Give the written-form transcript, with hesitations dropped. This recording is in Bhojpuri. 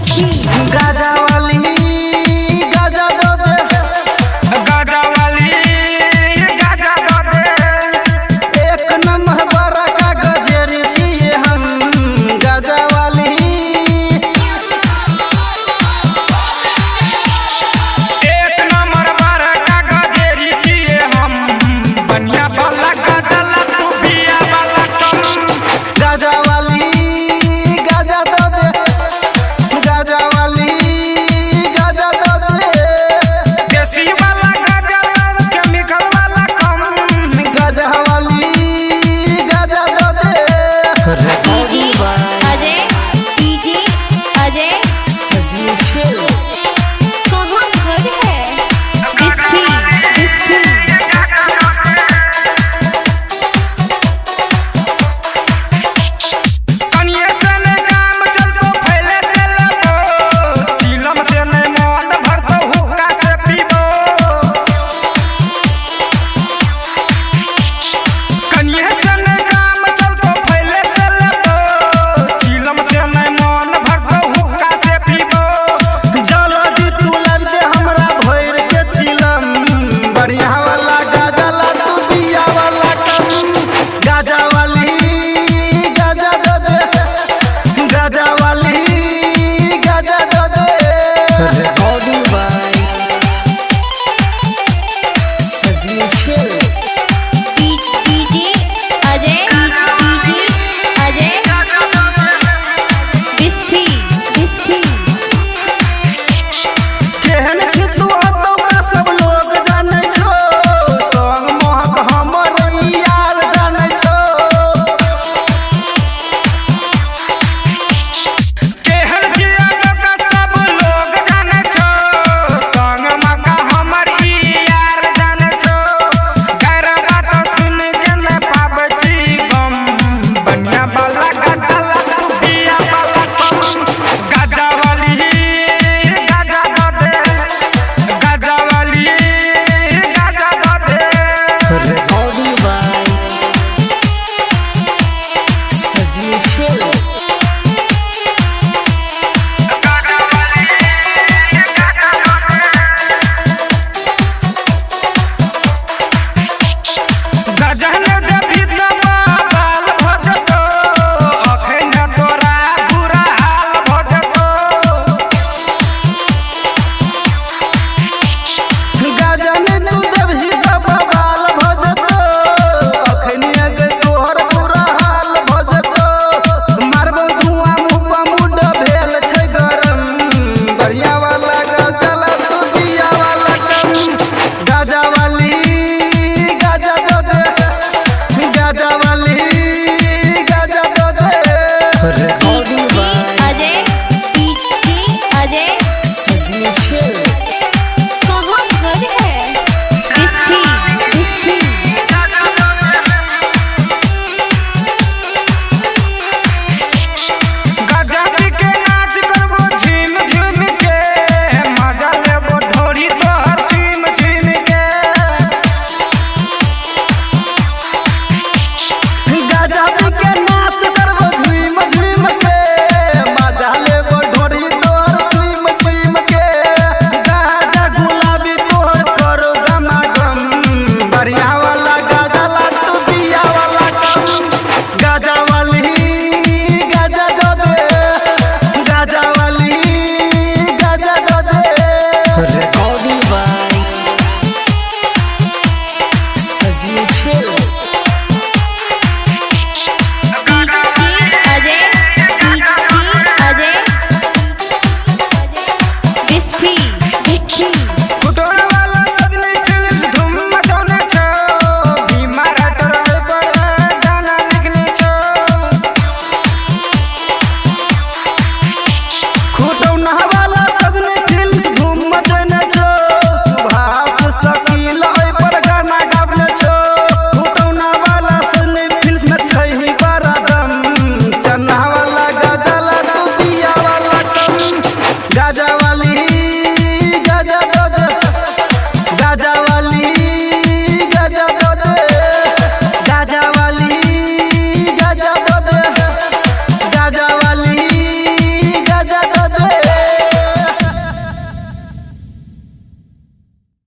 गाजा वाली गाजा दो दे, गाजा वाली गाजा दो दे। एक नंबर बड़ा का गजेरी छिए हम गाजा वाली। एक नंबर बड़ा का गजेरी छिए हम, बनिया वाला गाजा ला तू बिया वाला कम। गाजा वाली गाजा दो दे, गाजा वाली गाजा दो दे, देसी वाला गाजा ला केमिकल वाला कम। गाजा वाली गाजा दो दे। डीजे अजय, डीजे अजय सजी फेस कहाँ घर है? बिस्फी बिस्फी कनिये से ने काम चलतो फैले से लबो, चिलम से ने मन भरतो हुक्का से पीबो। कनिये से ने काम चलतो फैले से लबो, चिलम से ने मन भरतो हुक्का से पीबो। जल्दी तू लब दे हमरा भोर के चिलम, बढ़िया वाला गाजा ला तू बिया वाला कम। गाजा वाली गाजा दो दे, गाजा वाली गाजा दो दे। रिकॉर्डिंग बाय सजी फेस डीजे अजय, डीजे अजय बिस्फी बिस्फी केहन छी तू तो सब लोग जाने छो, संग महक हमर यार जाने छो। केहन जिया लोग सब लोग जाने छो, संग मका हमर ई यार जाने छो। गैर बात सुन के न पाबै छी गम, बनिया वाला गाजा ला तू बिया वाला कम। गाजा वाली गाजा दो दे, गाजा वाली गाजा दो दे। रिकॉर्डिंग बाय सजी फेस गाजा वाली गाजा दो दे। गजन देवी दबा बाल भजतो, अखन तोरा बुरा हाल भजतो। गाजन तू देवही सब बाल भजतो, अखनी अगे तोहर पूरा हाल भजतो। मारबो धुआं मुँह पर मुड भेल छै गरम, बढ़िया वाला गाजा ला तू बिया वाला कम। गाजा वाली गाजा दो दे, गाजा वाली गाजा दो दे। Recording by Ajay, DJ Ajay सजी फेस कहाँ घर है? बिस्फी बिस्फी गजब के नाच करबो झूम झूम के, मजा लेबो ढोरी तोहर झूम झूम के। गाजा के नाच करबो झूम झूम के, मजा लेबो ढोरी तोहर झूम झूम के। गाजा गुलाबी तोहर करो गमागम, बढ़िया वाला गाजा ला तू बिया वाला कम। गाजा वाली गाजा दो दे, गाजा वाली गाजा दो दे। रिकॉर्डिंग बाय सजी फेस डीजे अजय, डीजे अजय बिस्फी बिस्फी कुटोरा वाला सजनी फिल्म्स धूम मचाउने छौ, भीमा राइटर पर गाना लिखने छौ। खुटौना वाला सजनी